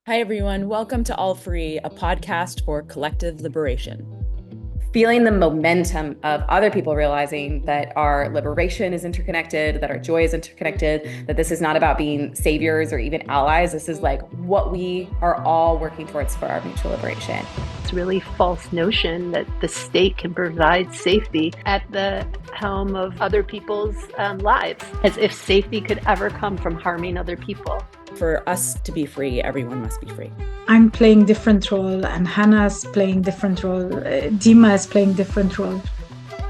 Hi, everyone. Welcome to All Free, a podcast for collective liberation. Feeling the momentum of other people realizing that our liberation is interconnected, that our joy is interconnected, that this is not about being saviors or even allies. This is like what we are all working towards for our mutual liberation. It's really false notion that the state can provide safety at the helm of other people's lives, as if safety could ever come from harming other people. For us to be free, everyone must be free. I'm playing different role and Hannah's playing different role. Deema is playing different role.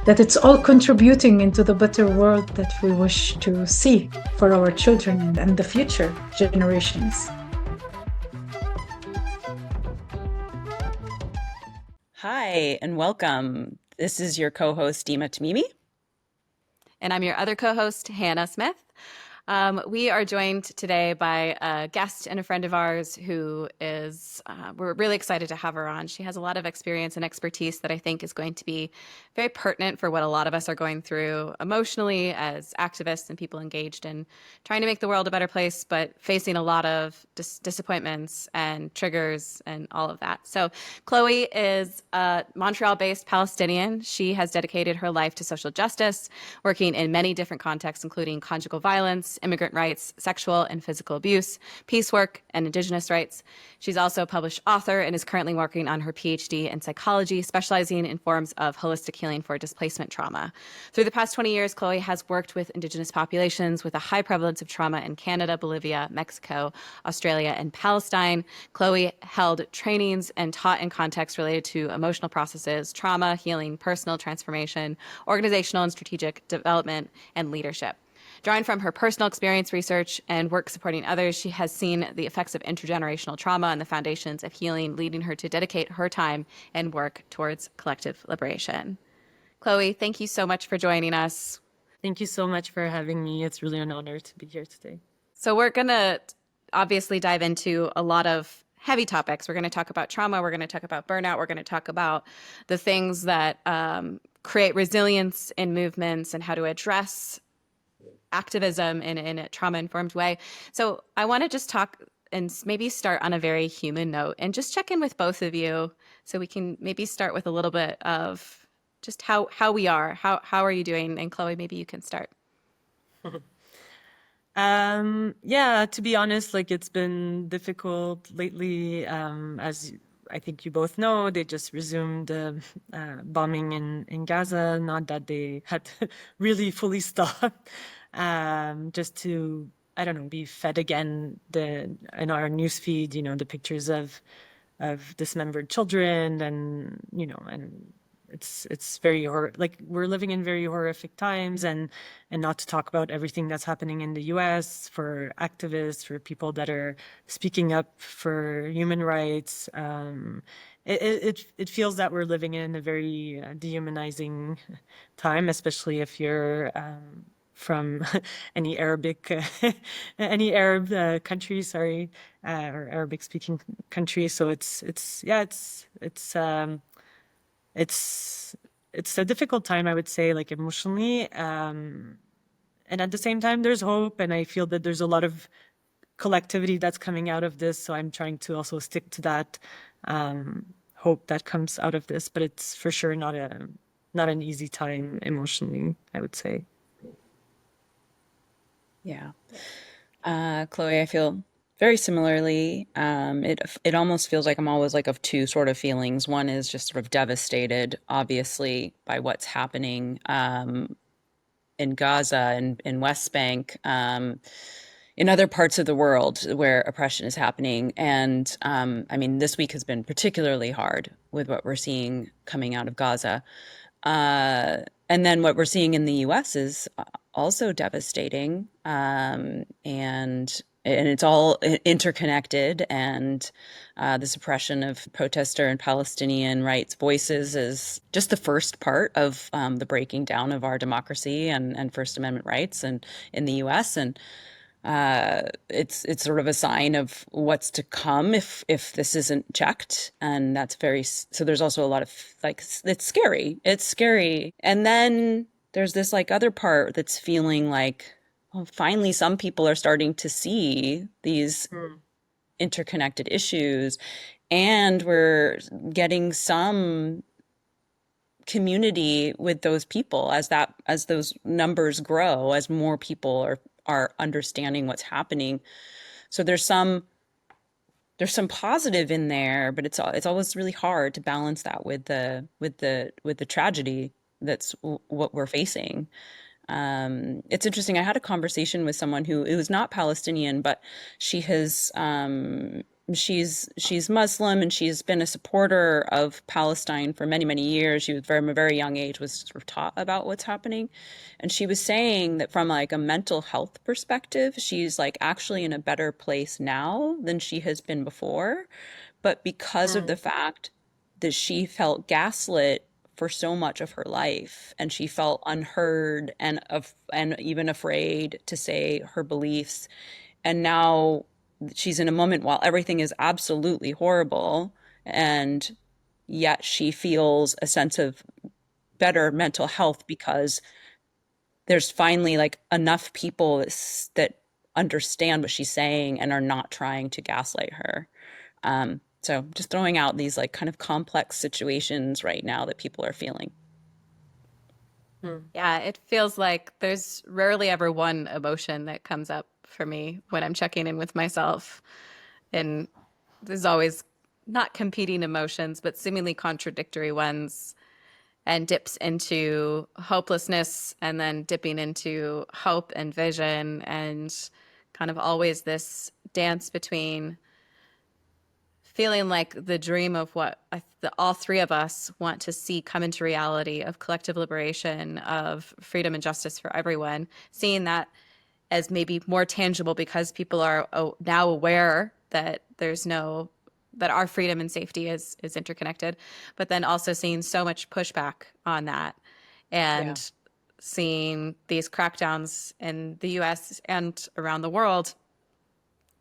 That it's all contributing into the better world that we wish to see for our children and the future generations. Hi, and welcome. This is your co-host, Deema Tamimi. And I'm your other co-host, Hannah Smith. We are joined today by a guest and a friend of ours who is, we're really excited to have her on. She has a lot of experience and expertise that I think is going to be very pertinent for what a lot of us are going through emotionally as activists and people engaged in trying to make the world a better place, but facing a lot of disappointments and triggers and all of that. So Chloe is a Montreal-based Palestinian. She has dedicated her life to social justice, working in many different contexts, including conjugal violence, immigrant rights, sexual and physical abuse, peace work, and Indigenous rights. She's also a published author and is currently working on her PhD in psychology, specializing in forms of holistic healing for displacement trauma. Through the past 20 years, Chloe has worked with Indigenous populations with a high prevalence of trauma in Canada, Bolivia, Mexico, Australia, and Palestine. Chloe held trainings and taught in contexts related to emotional processes, trauma, healing, personal transformation, organizational and strategic development, and leadership. Drawing from her personal experience, research, and work supporting others, she has seen the effects of intergenerational trauma and the foundations of healing, leading her to dedicate her time and work towards collective liberation. Chloe, thank you so much for joining us. Thank you so much for having me. It's really an honor to be here today. So we're going to obviously dive into a lot of heavy topics. We're going to talk about trauma. We're going to talk about burnout. We're going to talk about the things that create resilience in movements and how to address activism in a trauma-informed way. So I want to just talk and maybe start on a very human note and just check in with both of you so we can maybe start with a little bit of just how we are. How are you doing? And Chloe, maybe you can start. Yeah, to be honest, like it's been difficult lately. As I think you both know, they just resumed the bombing in Gaza. Not that they had really fully stopped, just to, I don't know, be fed again in our newsfeed, the pictures of dismembered children and it's very like we're living in very horrific times and not to talk about everything that's happening in the US for activists, for people that are speaking up for human rights. It feels that we're living in a very dehumanizing time, especially if you're from any any Arab country, sorry, or Arabic speaking country. So it's a difficult time, I would say, like emotionally. And at the same time, there's hope, and I feel that there's a lot of collectivity that's coming out of this. So I'm trying to also stick to that hope that comes out of this. But it's for sure not an easy time emotionally, I would say. Yeah. Chloe, I feel very similarly. It almost feels like I'm always like of two sort of feelings. One is just sort of devastated, obviously, by what's happening in Gaza and in West Bank, in other parts of the world where oppression is happening. And I mean, this week has been particularly hard with what we're seeing coming out of Gaza. And then what we're seeing in the US is also devastating. And it's all interconnected. And the suppression of protester and Palestinian rights voices is just the first part of the breaking down of our democracy and First Amendment rights and in the US. And it's sort of a sign of what's to come if this isn't checked, and that's so there's also a lot of like it's scary, and then there's this like other part that's feeling like, well, finally some people are starting to see these interconnected issues, and we're getting some community with those people as those numbers grow, as more people are understanding what's happening. So there's some positive in there, but it's always really hard to balance that with the tragedy that's what we're facing. It's interesting. I had a conversation with someone who it was not Palestinian, but she has she's Muslim, and she's been a supporter of Palestine for many, many years. She was from a very young age was sort of taught about what's happening. And she was saying that from like a mental health perspective, she's like actually in a better place now than she has been before. But because of the fact that she felt gaslit for so much of her life, and she felt unheard and even afraid to say her beliefs, and now she's in a moment while everything is absolutely horrible, and yet she feels a sense of better mental health because there's finally like enough people that understand what she's saying and are not trying to gaslight her. So just throwing out these like kind of complex situations right now that people are feeling. Yeah, it feels like there's rarely ever one emotion that comes up for me when I'm checking in with myself. And there's always not competing emotions, but seemingly contradictory ones, and dips into hopelessness and then dipping into hope and vision, and kind of always this dance between feeling like the dream of what all three of us want to see come into reality of collective liberation, of freedom and justice for everyone, seeing that as maybe more tangible because people are now aware that that our freedom and safety is interconnected, but then also seeing so much pushback on that, and seeing these crackdowns in the US and around the world.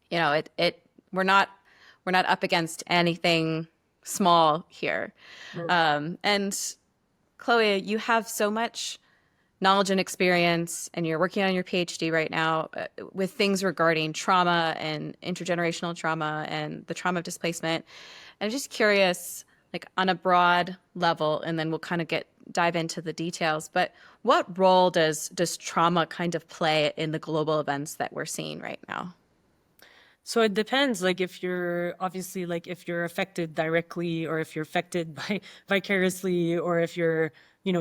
We're not up against anything small here. And Chloe, you have so much knowledge and experience, and you're working on your PhD right now with things regarding trauma and intergenerational trauma and the trauma of displacement. And I'm just curious, like on a broad level, and then we'll kind of dive into the details, but what role does trauma kind of play in the global events that we're seeing right now? So it depends, like if you're obviously like if you're affected directly, or if you're affected by vicariously, or if you're,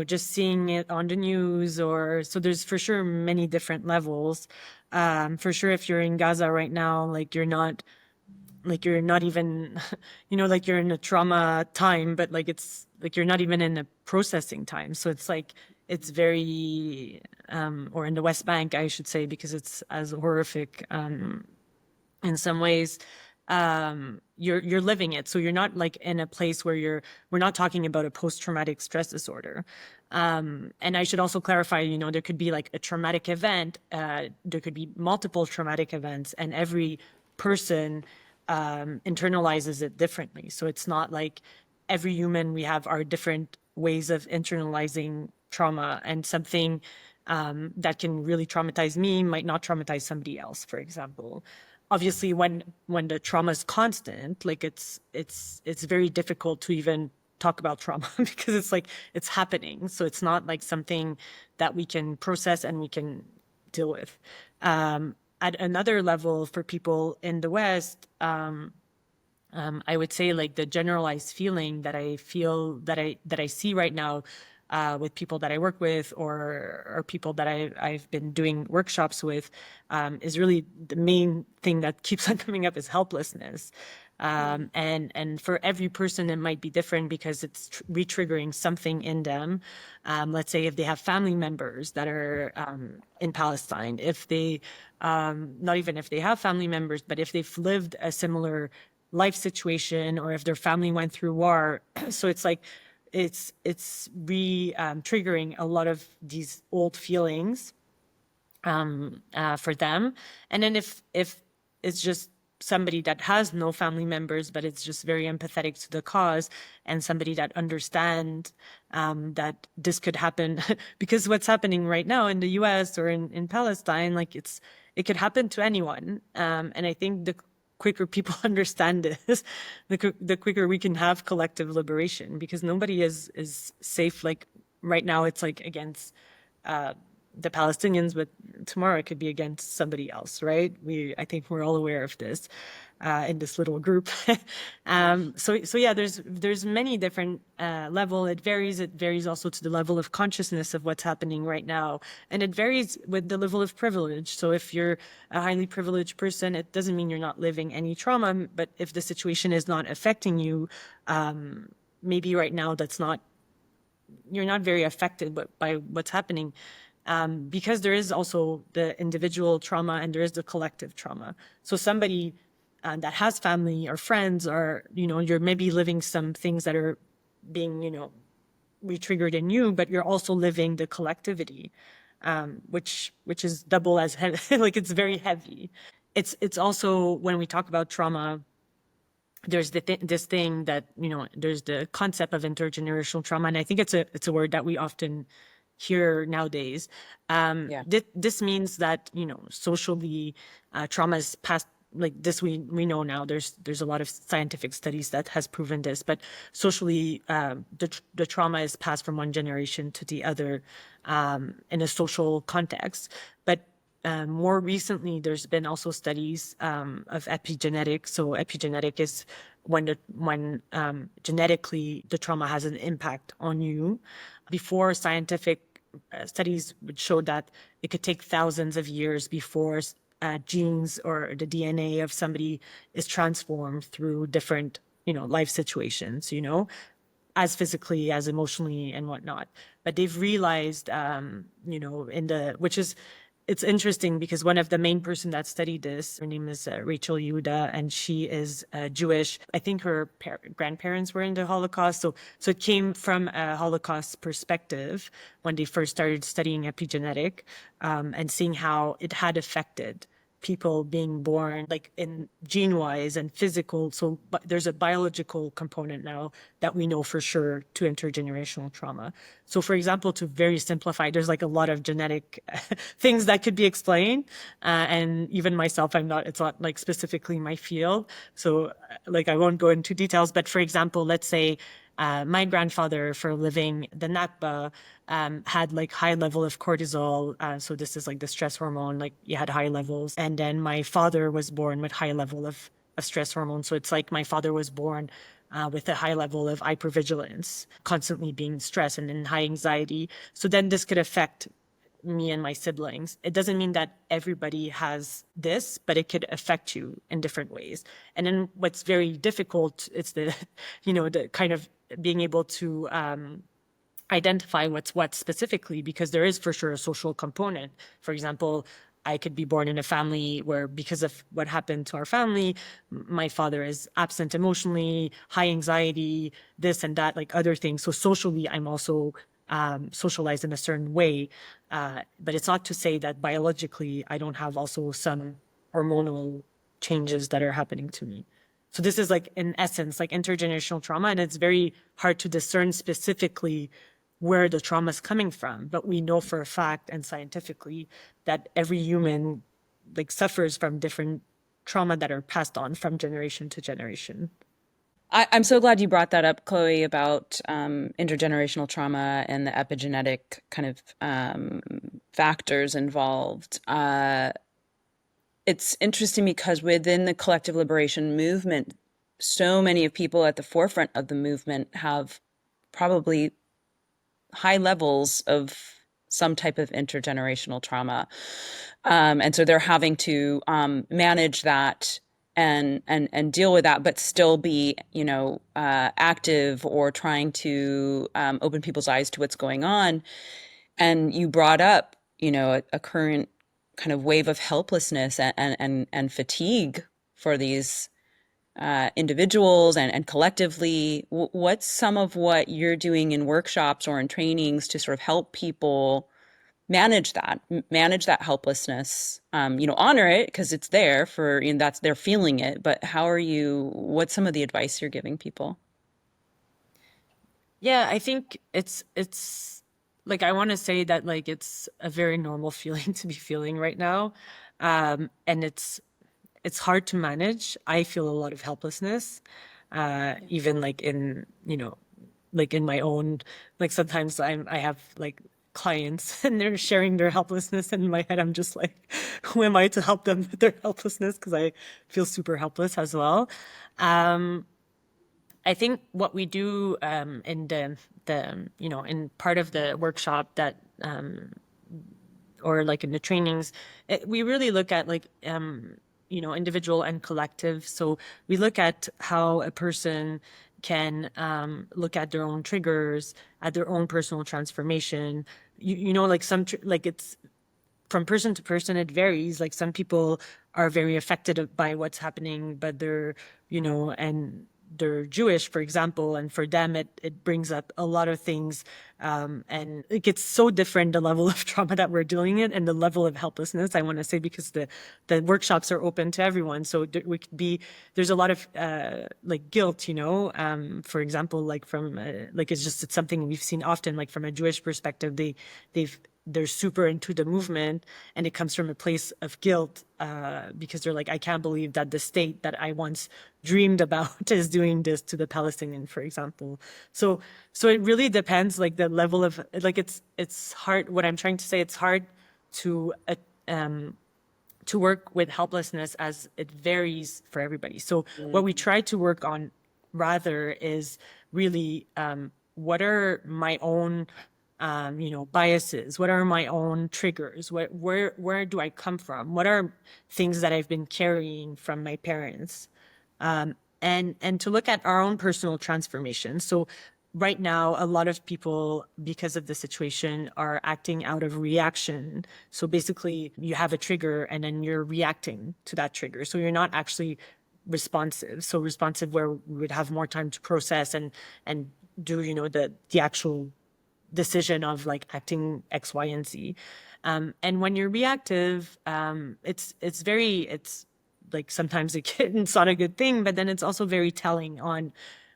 just seeing it on the news, or so there's for sure many different levels. For sure, if you're in Gaza right now, like you're not even, like you're in a trauma time, but like it's like you're not even in a processing time. So it's like it's very, or in the West Bank, I should say, because it's as horrific. In some ways, you're living it. So you're not like in a place where we're not talking about a post-traumatic stress disorder. And I should also clarify, there could be like a traumatic event, there could be multiple traumatic events, and every person internalizes it differently. So it's not like every human, we have our different ways of internalizing trauma, and something that can really traumatize me might not traumatize somebody else, for example. Obviously, when the trauma is constant, like it's very difficult to even talk about trauma because it's like it's happening. So it's not like something that we can process and we can deal with. At another level, for people in the West, I would say like the generalized feeling that I feel that I see right now with people that I work with, or people that I've been doing workshops with, is really the main thing that keeps on coming up is helplessness. And for every person, it might be different because it's re-triggering something in them. Let's say if they have family members that are in Palestine, if they, not even if they have family members, but if they've lived a similar life situation, or if their family went through war. So it's like, it's triggering a lot of these old feelings for them. And then if it's just somebody that has no family members, but it's just very empathetic to the cause, and somebody that understands that this could happen, because what's happening right now in the US or in Palestine, like it could happen to anyone. And I think quicker people understand this, the quicker we can have collective liberation, because nobody is safe. Like right now, it's like against the Palestinians, but tomorrow it could be against somebody else, right? I think we're all aware of this in this little group. So yeah, there's many different level. It varies. It varies also to the level of consciousness of what's happening right now, and it varies with the level of privilege. So if you're a highly privileged person, it doesn't mean you're not living any trauma. But if the situation is not affecting you, maybe right now you're not very affected by what's happening. Because there is also the individual trauma and there is the collective trauma. So somebody that has family or friends, or, you're maybe living some things that are being, re-triggered in you, but you're also living the collectivity, which is double as heavy, like it's very heavy. It's also, when we talk about trauma, there's this thing that, there's the concept of intergenerational trauma. And I think it's a word that we often hear nowadays. Yeah. This means that, socially, trauma is passed like this. We know now there's a lot of scientific studies that has proven this, but socially, the trauma is passed from one generation to the other, in a social context. But more recently, there's been also studies of epigenetics. So epigenetic is when genetically the trauma has an impact on you. Before, scientific studies would show that it could take thousands of years before genes or the DNA of somebody is transformed through different, life situations, as physically, as emotionally and whatnot. But they've realized, it's interesting because one of the main person that studied this, her name is Rachel Yehuda, and she is Jewish. I think her grandparents were in the Holocaust. So it came from a Holocaust perspective when they first started studying epigenetic, and seeing how it had affected people being born, like in gene wise and physical. So but there's a biological component now that we know for sure to intergenerational trauma. So for example, to very simplify, there's like a lot of genetic things that could be explained. And even myself, it's not like specifically my field. So like, I won't go into details, but for example, let's say, my grandfather, for living the Nakba, had like high level of cortisol. So this is like the stress hormone, like you had high levels. And then my father was born with high level of stress hormone. So it's like my father was born with a high level of hypervigilance, constantly being stressed and in high anxiety. So then this could affect me and my siblings. It doesn't mean that everybody has this, but it could affect you in different ways. And then what's very difficult is the, the kind of being able to identify what's what specifically, because there is for sure a social component. For example, I could be born in a family where, because of what happened to our family, my father is absent emotionally, high anxiety, this and that, like other things. So socially, I'm also socialized in a certain way. But it's not to say that biologically I don't have also some hormonal changes that are happening to me. So this is like, in essence, like intergenerational trauma, and it's very hard to discern specifically where the trauma is coming from. But we know for a fact and scientifically that every human like suffers from different trauma that are passed on from generation to generation. I'm so glad you brought that up, Chloe, about intergenerational trauma and the epigenetic kind of factors involved. It's interesting because within the collective liberation movement, so many of people at the forefront of the movement have probably high levels of some type of intergenerational trauma. And so they're having to manage that and deal with that, but still be, active or trying to open people's eyes to what's going on. And you brought up, a current kind of wave of helplessness and fatigue for these individuals and collectively. What's some of what you're doing in workshops or in trainings to sort of help people manage that helplessness, honor it because it's there for, that's, they're feeling it, but what's some of the advice you're giving people? Yeah, I think it's like, I want to say that like it's a very normal feeling to be feeling right now. And it's hard to manage. I feel a lot of helplessness, even like in, like in my own, like sometimes I have like clients and they're sharing their helplessness, and in my head I'm just like, who am I to help them with their helplessness? Because I feel super helpless as well. I think what we do in in part of the workshop that or like in the trainings, we really look at like individual and collective. So we look at how a person can look at their own triggers, at their own personal transformation. Like like it's from person to person, it varies. Like some people are very affected by what's happening, but they're, and they're Jewish, for example, and for them, it brings up a lot of things. And it gets so different, the level of trauma that we're dealing in and the level of helplessness, I want to say, because the workshops are open to everyone. So we could there's a lot of like guilt, for example, like from, like, it's something we've seen often, like from a Jewish perspective, they're super into the movement, and it comes from a place of guilt because they're like, I can't believe that the state that I once dreamed about is doing this to the Palestinian, for example. So it really depends, like the level of, like, it's hard. What I'm trying to say, it's hard to work with helplessness, as it varies for everybody. So what we try to work on rather is really what are my own biases? What are my own triggers? Where do I come from? What are things that I've been carrying from my parents? And to look at our own personal transformation. So right now, a lot of people, because of the situation, are acting out of reaction. So basically, you have a trigger and then you're reacting to that trigger. So you're not actually responsive. So responsive where we would have more time to process and do, the actual decision of like acting X, Y, and Z. And when you're reactive, it's like sometimes it's not a good thing, but then it's also very telling on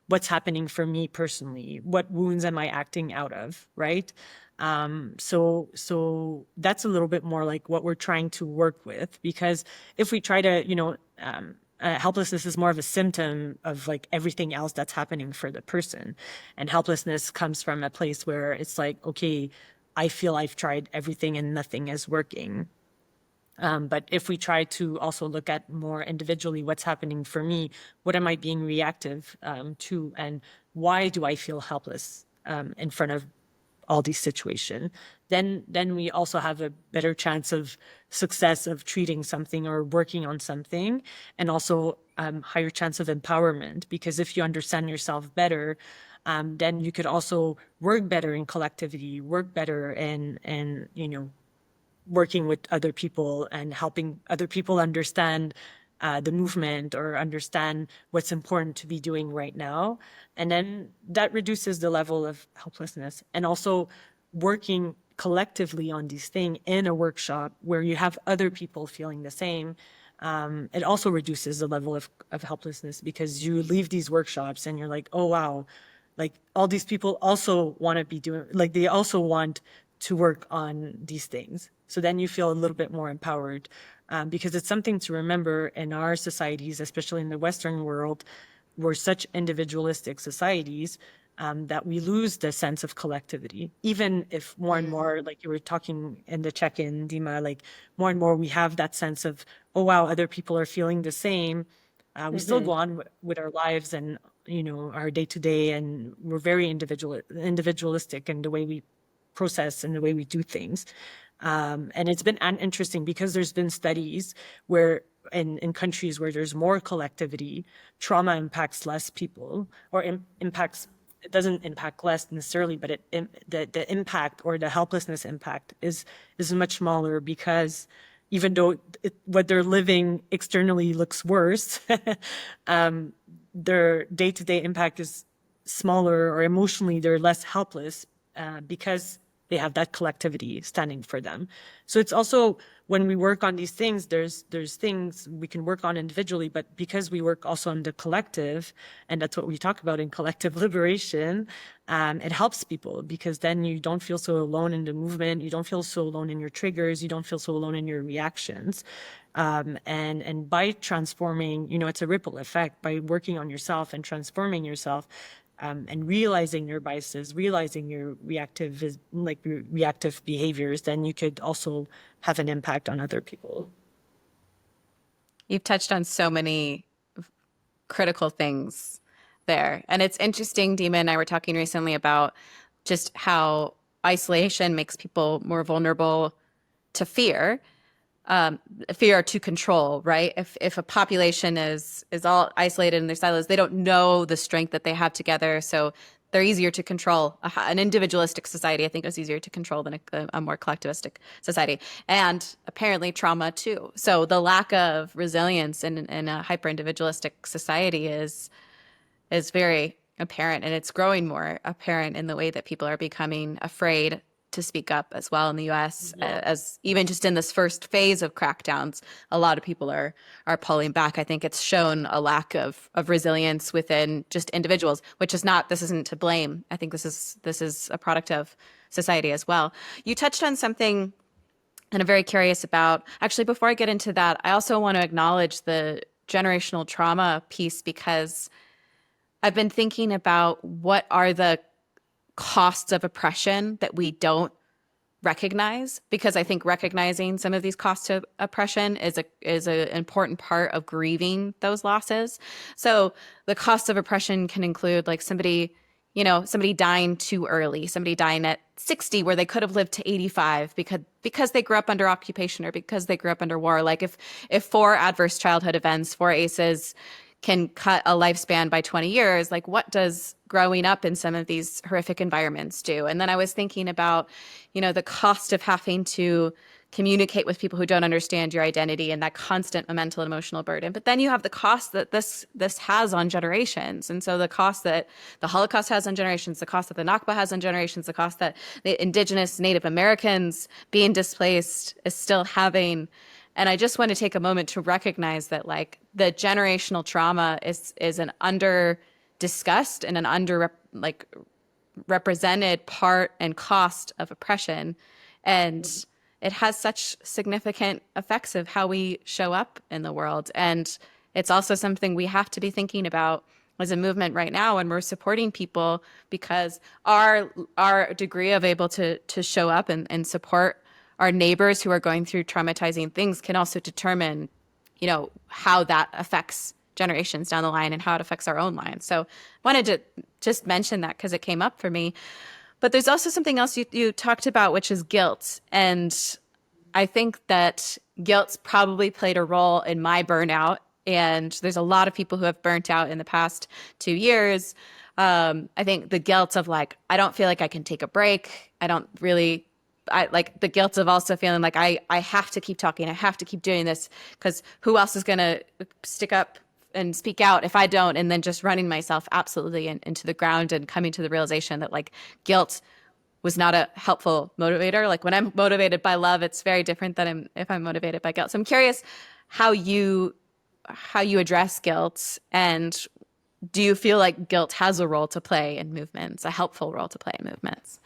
what's happening for me personally. What wounds am I acting out of, right? So that's a little bit more like what we're trying to work with, because if we try to, helplessness is more of a symptom of like everything else that's happening for the person. And helplessness comes from a place where it's like, okay, I feel I've tried everything and nothing is working. But if we try to also look at more individually what's happening for me, what am I being reactive to, and why do I feel helpless in front of all these situations, then we also have a better chance of success of treating something or working on something, and also higher chance of empowerment, because if you understand yourself better, then you could also work better in collectivity, work better in working with other people and helping other people understand the movement or understand what's important to be doing right now. And then that reduces the level of helplessness. And also working collectively on these things in a workshop where you have other people feeling the same, it also reduces the level of helplessness, because you leave these workshops and you're like, oh, wow, like all these people also want to be doing, like they also want to work on these things. So then you feel a little bit more empowered, because it's something to remember in our societies, especially in the Western world. We're such individualistic societies that we lose the sense of collectivity. Even if more and more, like you were talking in the check-in, Deema, like more and more we have that sense of, oh, wow, other people are feeling the same. We still go on with our lives and, our day-to-day, and we're very individualistic in the way we process and the way we do things. And it's been interesting because there's been studies where in countries where there's more collectivity, trauma impacts less people, or impacts, it doesn't impact less necessarily, but the impact or the helplessness impact is much smaller, because even though what they're living externally looks worse, their day-to-day impact is smaller, or emotionally they're less helpless because they have that collectivity standing for them. So it's also, when we work on these things, there's things we can work on individually, but because we work also on the collective, and that's what we talk about in collective liberation, it helps people, because then you don't feel so alone in the movement, you don't feel so alone in your triggers, you don't feel so alone in your reactions. And by transforming, it's a ripple effect. By working on yourself and transforming yourself, and realizing your biases, realizing your reactive behaviors, then you could also have an impact on other people. You've touched on so many critical things there. And it's interesting, Deema and I were talking recently about just how isolation makes people more vulnerable to fear, fear to control, right? If a population is all isolated in their silos, they don't know the strength that they have together. So they're easier to control. An individualistic society, I think, is easier to control than a more collectivistic society. And apparently trauma too. So the lack of resilience in a hyper-individualistic society is very apparent, and it's growing more apparent in the way that people are becoming afraid to speak up as well in the US. As even just in this first phase of crackdowns, a lot of people are pulling back. I think it's shown a lack of resilience within just individuals, which is not, this isn't to blame. I think this is a product of society as well. You touched on something and I'm very curious about. Actually, before I get into that, I also want to acknowledge the generational trauma piece, because I've been thinking about what are the costs of oppression that we don't recognize, because I think recognizing some of these costs of oppression is an important part of grieving those losses. So the costs of oppression can include like somebody dying too early, somebody dying at 60 where they could have lived to 85 because they grew up under occupation or because they grew up under war. Like if 4 adverse childhood events, 4 ACEs can cut a lifespan by 20 years, like what does growing up in some of these horrific environments do? And then I was thinking about, the cost of having to communicate with people who don't understand your identity and that constant mental and emotional burden. But then you have the cost that this has on generations. And so the cost that the Holocaust has on generations, the cost that the Nakba has on generations, the cost that the Indigenous Native Americans being displaced is still having. And I just want to take a moment to recognize that like the generational trauma is an under discussed and an under represented part and cost of oppression. And it has such significant effects of how we show up in the world. And it's also something we have to be thinking about as a movement right now, and we're supporting people because our degree of able to show up and support our neighbors who are going through traumatizing things can also determine, how that affects generations down the line and how it affects our own lives. So I wanted to just mention that because it came up for me. But there's also something else you talked about, which is guilt. And I think that guilt's probably played a role in my burnout. And there's a lot of people who have burnt out in the past 2 years. I think the guilt of like, I don't feel like I can take a break. I like the guilt of also feeling like I have to keep talking. I have to keep doing this because who else is going to stick up and speak out if I don't? And then just running myself absolutely into the ground and coming to the realization that like guilt was not a helpful motivator. Like when I'm motivated by love, it's very different than if I'm motivated by guilt. So I'm curious how you address guilt, and do you feel like guilt has a role to play in movements, a helpful role to play in movements?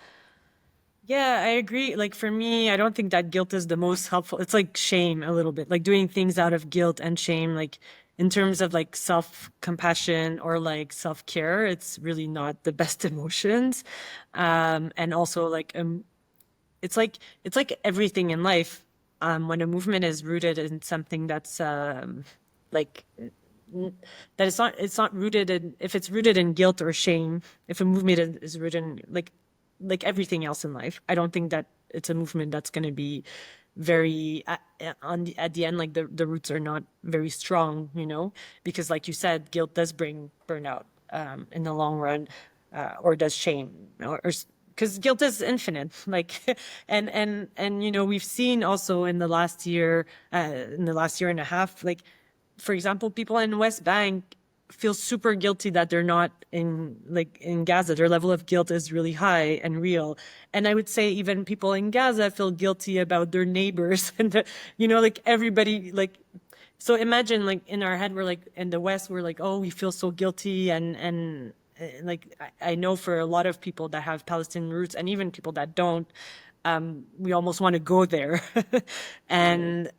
Yeah, I agree. Like for me, I don't think that guilt is the most helpful. It's like shame a little bit, like doing things out of guilt and shame, like in terms of like self-compassion or like self-care, it's really not the best emotions. And also like, it's like everything in life. When a movement is rooted in something that's, like that it's not rooted in, if it's rooted in guilt or shame, if a movement is rooted in like everything else in life, I don't think that it's a movement that's going to be very at the end, like the roots are not very strong, because like you said, guilt does bring burnout in the long run, or does shame, or because guilt is infinite, like and we've seen also in the last year and a half, like for example, people in West Bank feel super guilty that they're not in Gaza. Their level of guilt is really high and real. And I would say even people in Gaza feel guilty about their neighbors and like everybody, like, so imagine like in our head, we're like in the West, we're like, oh, we feel so guilty. And like, I know for a lot of people that have Palestinian roots and even people that don't, we almost want to go there. And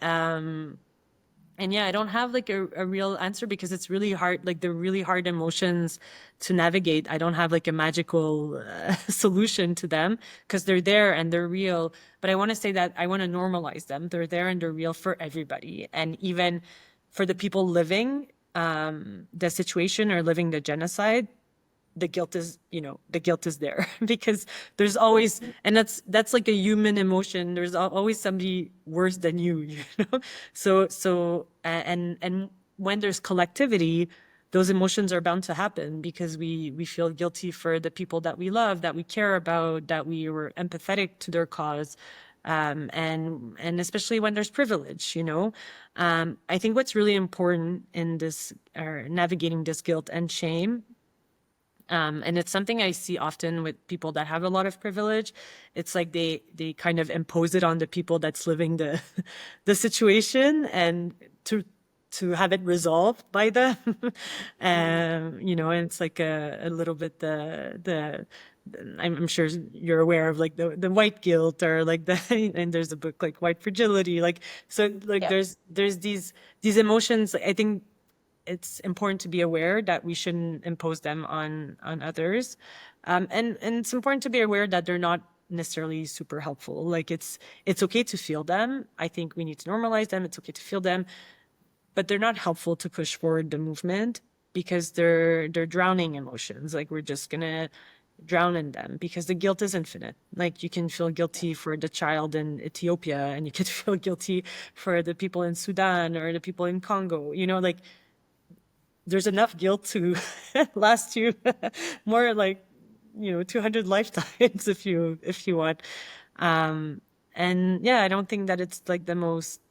And yeah, I don't have like a real answer because it's really hard, like they're really hard emotions to navigate. I don't have like a magical solution to them because they're there and they're real. But I want to say that I want to normalize them. They're there and they're real for everybody. And even for the people living the situation or living the genocide, the guilt is, the guilt is there because there's always, and that's like a human emotion. There's always somebody worse than you, you know? And when there's collectivity, those emotions are bound to happen because we feel guilty for the people that we love, that we care about, that we were empathetic to their cause. And especially when there's privilege, I think what's really important in this, or navigating this guilt and shame, and it's something I see often with people that have a lot of privilege. It's like they kind of impose it on the people that's living the the situation, and to have it resolved by them. And it's like a little bit the I'm sure you're aware of like the white guilt, or like and there's a book like White Fragility, like, so like Yeah. there's these emotions. I think it's important to be aware that we shouldn't impose them on others, and it's important to be aware that they're not necessarily super helpful. Like it's okay to feel them. I think we need to normalize them. It's okay to feel them, but they're not helpful to push forward the movement because they're drowning emotions. Like we're just gonna drown in them because the guilt is infinite. Like you can feel guilty for the child in Ethiopia, and you could feel guilty for the people in Sudan or the people in Congo. Like there's enough guilt to last you more like 200 lifetimes if you want. And yeah, I don't think that it's like the most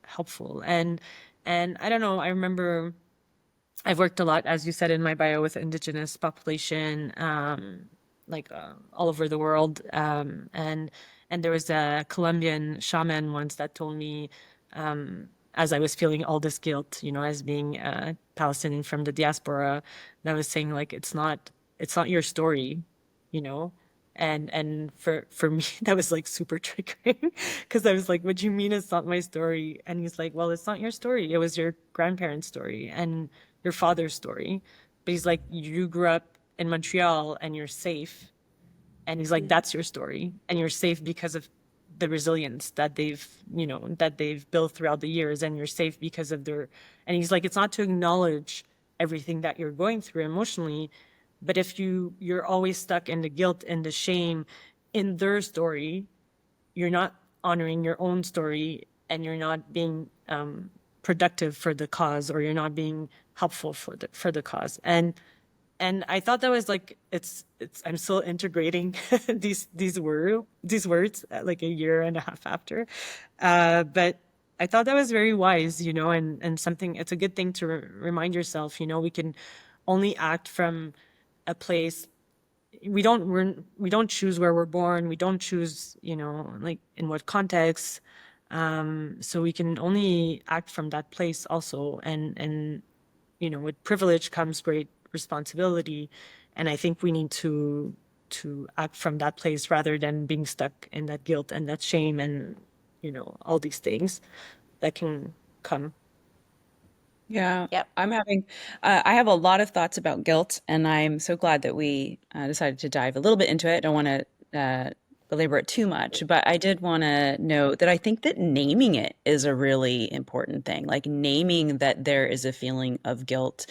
helpful. And I don't know, I remember I've worked a lot, as you said in my bio, with indigenous population, like all over the world. And there was a Colombian shaman once that told me, as I was feeling all this guilt, as being a Palestinian from the diaspora, that was saying like, it's not your story, you know? And for me, that was like super triggering because I was like, what do you mean it's not my story? And he's like, well, it's not your story. It was your grandparents' story and your father's story. But he's like, you grew up in Montreal and you're safe. And he's like, that's your story. And you're safe because of the resilience that they've built throughout the years. And you're safe because of and he's like, it's not to acknowledge everything that you're going through emotionally, but if you're always stuck in the guilt and the shame in their story, you're not honoring your own story, and you're not being productive for the cause, or you're not being helpful for the cause. And I thought that was like, it's I'm still integrating these words like a year and a half after, but I thought that was very wise, and something. It's a good thing to remind yourself. We can only act from a place. We don't choose where we're born. We don't choose, like in what context. So we can only act from that place also. And with privilege comes great responsibility. And I think we need to act from that place rather than being stuck in that guilt and that shame and, all these things that can come. Yeah, Yep. I have a lot of thoughts about guilt, and I'm so glad that we decided to dive a little bit into it. I don't want to belabor it too much, but I did want to note that I think that naming it is a really important thing, like naming that there is a feeling of guilt.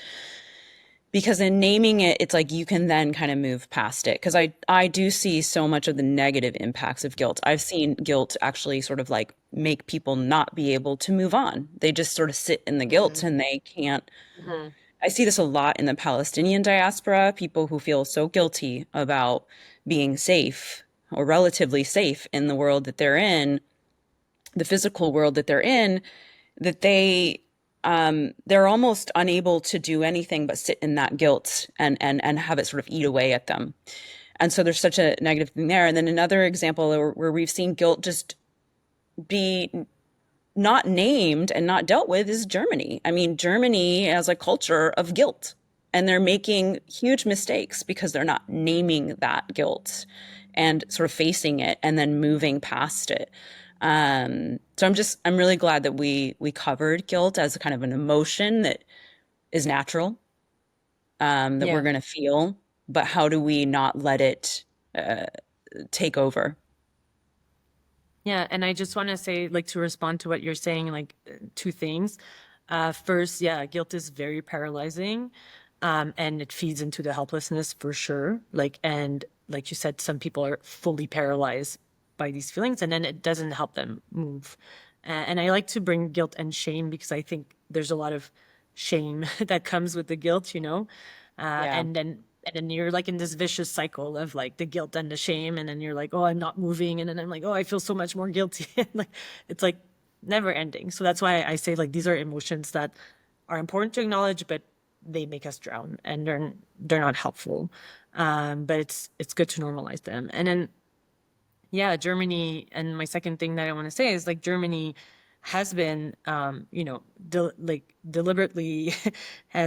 Because in naming it, it's like you can then kind of move past it. Because I do see so much of the negative impacts of guilt. I've seen guilt actually sort of like make people not be able to move on. They just sort of sit in the guilt and they can't. I see this a lot in the Palestinian diaspora, people who feel so guilty about being safe or relatively safe in the world that they're in, the physical world that they're in, that they're almost unable to do anything but sit in that guilt and have it sort of eat away at them. And so there's such a negative thing there. And then another example where we've seen guilt just be not named and not dealt with is Germany. I mean, Germany has a culture of guilt, and they're making huge mistakes because they're not naming that guilt and sort of facing it and then moving past it. So I'm really glad that we covered guilt as a kind of an emotion that is natural, that we're Yeah. going to feel, but how do we not let it take over? Yeah, and I just want to say, like, to respond to what you're saying, like, two things. First, yeah, guilt is very paralyzing, and it feeds into the helplessness for sure. Like, and like you said, some people are fully paralyzed by these feelings, and then it doesn't help them move. And I like to bring guilt and shame because I think there's a lot of shame that comes with the guilt, you know, Yeah. and then you're like in this vicious cycle of like the guilt and the shame, and then you're like, oh, I'm not moving, and then I'm like, oh, I feel so much more guilty. Like it's like never ending. So that's why I say like these are emotions that are important to acknowledge, but they make us drown, and they're not helpful. But it's good to normalize them. And then yeah, Germany, and my second thing that I want to say is like Germany has been, deliberately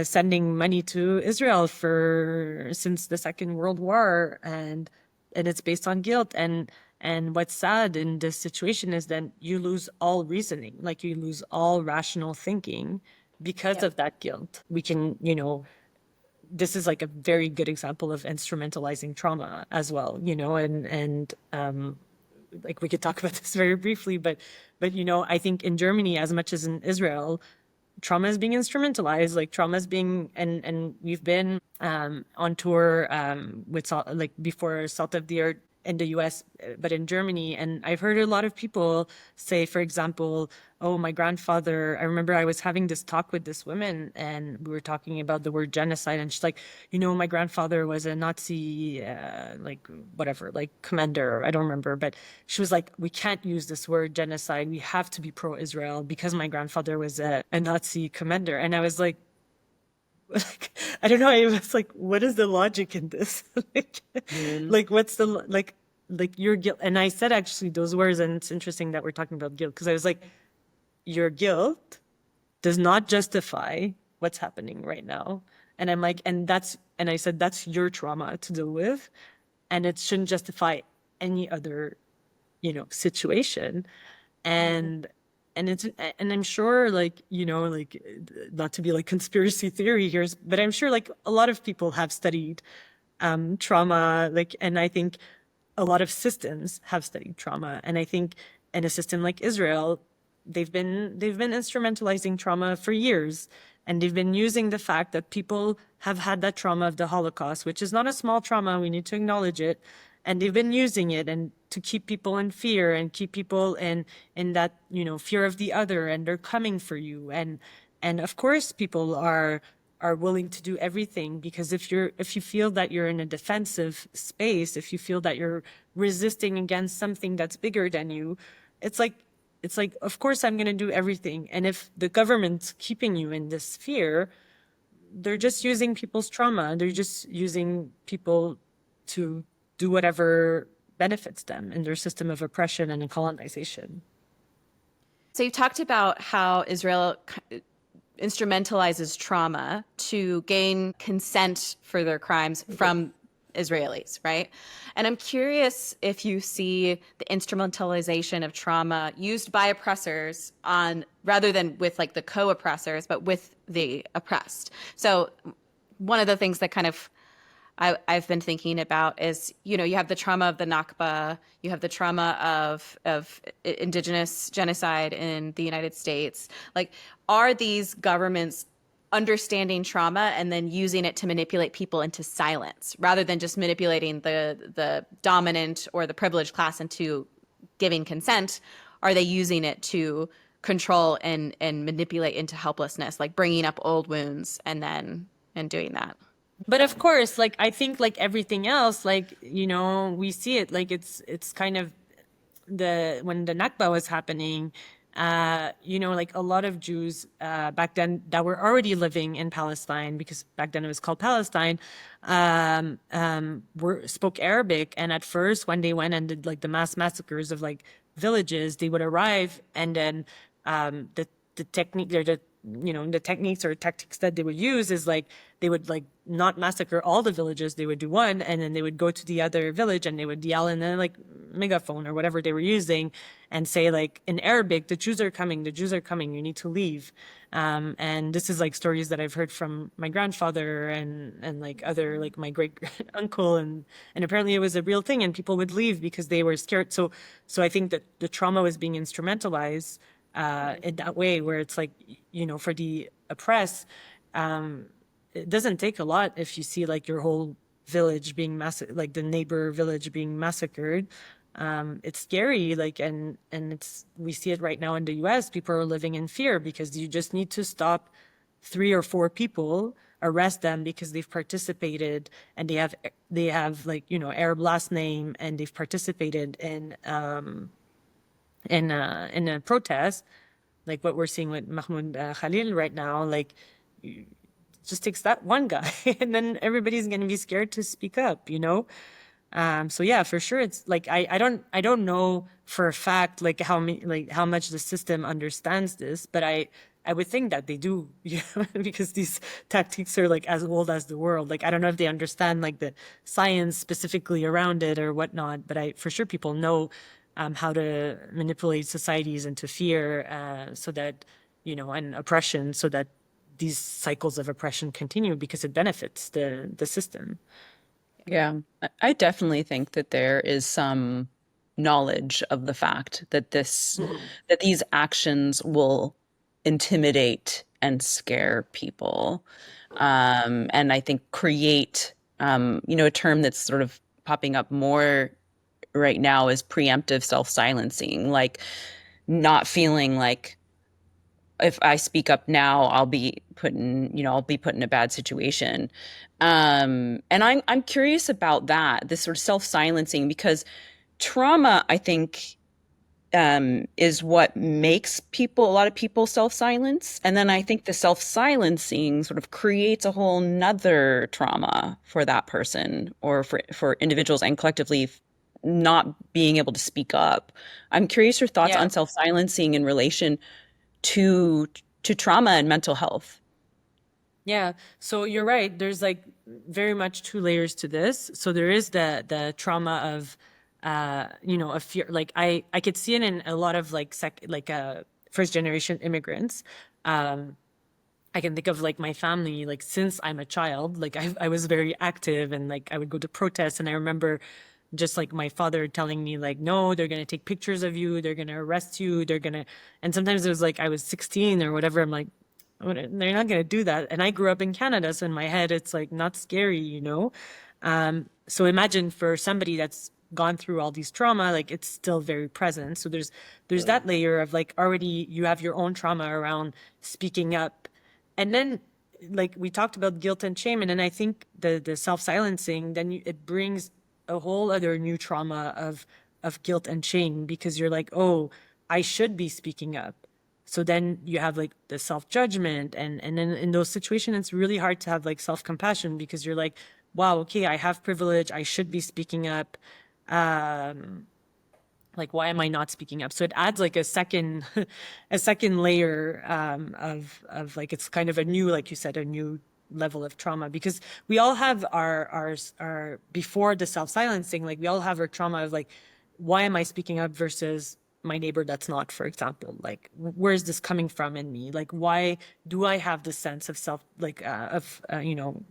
sending money to Israel for since the Second World War, and it's based on guilt. And what's sad in this situation is that you lose all reasoning, like you lose all rational thinking because of that guilt. We can, this is like a very good example of instrumentalizing trauma as well, and like we could talk about this very briefly, but I think in Germany as much as in Israel, trauma is being instrumentalized. Like trauma is being, and we've been on tour with like before Salt of the Earth in the US, but in Germany. And I've heard a lot of people say, for example, oh, my grandfather, I remember I was having this talk with this woman and we were talking about the word genocide. And she's like, my grandfather was a Nazi, like whatever, like commander. I don't remember. But she was like, we can't use this word genocide. We have to be pro-Israel because my grandfather was a Nazi commander. And I was like, I don't know. I was like, what is the logic in this? Like, what's the like your guilt? And I said actually those words, and it's interesting that we're talking about guilt because I was like, your guilt does not justify what's happening right now. And I'm like, and I said that's your trauma to deal with, and it shouldn't justify any other, situation. And I'm sure like like not to be like conspiracy theory here, but I'm sure like a lot of people have studied trauma, like, and I think a lot of systems have studied trauma, and I think in a system like Israel, they've been instrumentalizing trauma for years, and they've been using the fact that people have had that trauma of the Holocaust, which is not a small trauma, we need to acknowledge it, and they've been using it and to keep people in fear and keep people in that fear of the other, and they're coming for you, and of course people are willing to do everything, because if you feel that you're in a defensive space, if you feel that you're resisting against something that's bigger than you, it's like of course I'm going to do everything. And if the government's keeping you in this fear, they're just using people's trauma, they're just using people to do whatever benefits them in their system of oppression and colonization. So you talked about how Israel instrumentalizes trauma to gain consent for their crimes from Israelis, right? And I'm curious if you see the instrumentalization of trauma used by oppressors on rather than with like the co-oppressors, but with the oppressed. So one of the things that kind of I've been thinking about is, you have the trauma of the Nakba, you have the trauma of indigenous genocide in the United States. Like, are these governments understanding trauma and then using it to manipulate people into silence rather than just manipulating the dominant or the privileged class into giving consent? Are they using it to control and manipulate into helplessness, like bringing up old wounds and doing that? But of course, like I think like everything else, like, we see it like it's kind of when the Nakba was happening, like a lot of Jews back then that were already living in Palestine, because back then it was called Palestine, spoke Arabic. And at first, when they went and did like the mass massacres of like villages, they would arrive, and then the technique, the techniques or tactics that they would use is like they would like not massacre all the villages, they would do one, and then they would go to the other village and they would yell in a like megaphone or whatever they were using and say like in Arabic, the Jews are coming, you need to leave. And this is like stories that I've heard from my grandfather and like other like my great uncle, and apparently it was a real thing, and people would leave because they were scared. So I think that the trauma was being instrumentalized in that way, where it's like, for the oppressed, it doesn't take a lot if you see like your whole village being like the neighbor village being massacred. It's scary, like, and we see it right now in the US. People are living in fear because you just need to stop 3 or 4 people, arrest them because they've participated and they have like, Arab last name, and they've participated in a protest, like what we're seeing with Mahmoud Khalil right now. Like, it just takes that one guy and then everybody's going to be scared to speak up, so yeah, for sure. It's like, I don't know for a fact, like how much the system understands this, but I would think that they do, because these tactics are like as old as the world. Like, I don't know if they understand like the science specifically around it or whatnot, but for sure people know how to manipulate societies into fear, so that, and oppression, so that these cycles of oppression continue because it benefits the system. Yeah, I definitely think that there is some knowledge of the fact that that these actions will intimidate and scare people. And I think create, a term that's sort of popping up more right now is preemptive self-silencing, like not feeling like if I speak up now, I'll be put in a bad situation. And I'm curious about that, this sort of self-silencing, because trauma, I think, is what makes a lot of people self-silence. And then I think the self-silencing sort of creates a whole nother trauma for that person, or for individuals and collectively not being able to speak up. I'm curious your thoughts Yeah. on self-silencing in relation to trauma and mental health. Yeah, so you're right. There's like very much 2 layers to this. So there is the trauma of, a fear. Like, I could see it in a lot of like first generation immigrants. I can think of like my family, like since I'm a child, like I was very active, and like I would go to protests, and I remember just like my father telling me like, no, they're going to take pictures of you, they're going to arrest you, and sometimes it was like I was 16 or whatever. I'm like, they're not going to do that. And I grew up in Canada, so in my head it's like not scary. So imagine for somebody that's gone through all these trauma, like it's still very present. So there's that layer of like, already you have your own trauma around speaking up. And then, like we talked about guilt and shame, and then I think the self-silencing, then it brings a whole other new trauma of guilt and shame, because you're like, oh, I should be speaking up. So then you have like the self-judgment, and then in those situations it's really hard to have like self-compassion, because you're like, wow, okay, I have privilege, I should be speaking up. Like, why am I not speaking up? So it adds like a second layer of like, it's kind of a new, like you said, a new level of trauma, because we all have our before the self-silencing, like we all have our trauma of like, why am I speaking up versus my neighbor that's not, for example. Like, where is this coming from in me? Like, why do I have this sense of self, like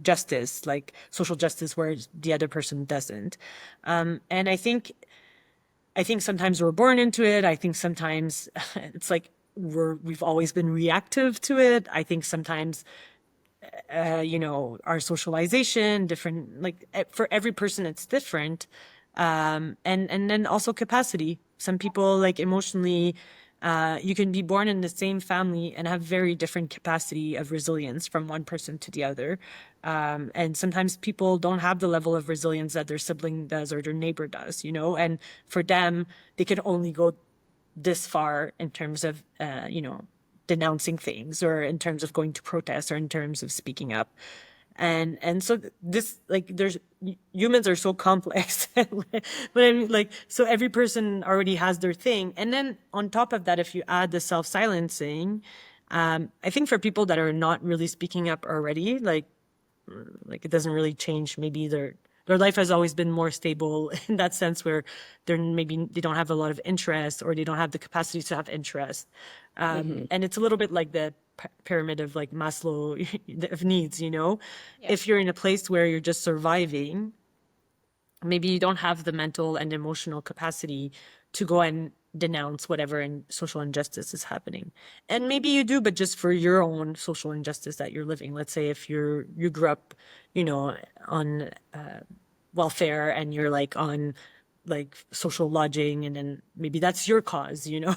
justice, like social justice, where the other person doesn't? And I think sometimes we're born into it. I think sometimes it's like we've always been reactive to it. I think sometimes our socialization different, like for every person it's different. And then also capacity. Some people, like emotionally, you can be born in the same family and have very different capacity of resilience from one person to the other. And sometimes people don't have the level of resilience that their sibling does or their neighbor does, and for them, they can only go this far in terms of, denouncing things, or in terms of going to protest, or in terms of speaking up. And so this, like, humans are so complex, but I mean, like, so every person already has their thing. And then on top of that, if you add the self-silencing, I think for people that are not really speaking up already, like it doesn't really change. Maybe their life has always been more stable in that sense, where they don't have a lot of interest, or they don't have the capacity to have interest. And it's a little bit like the pyramid of like Maslow of needs, you know? If you're in a place where you're just surviving, maybe you don't have the mental and emotional capacity to go and denounce whatever social injustice is happening. And maybe you do, but just for your own social injustice that you're living. Let's say if you grew up, you know, on welfare, and you're like on like social lodging, and then maybe that's your cause, you know.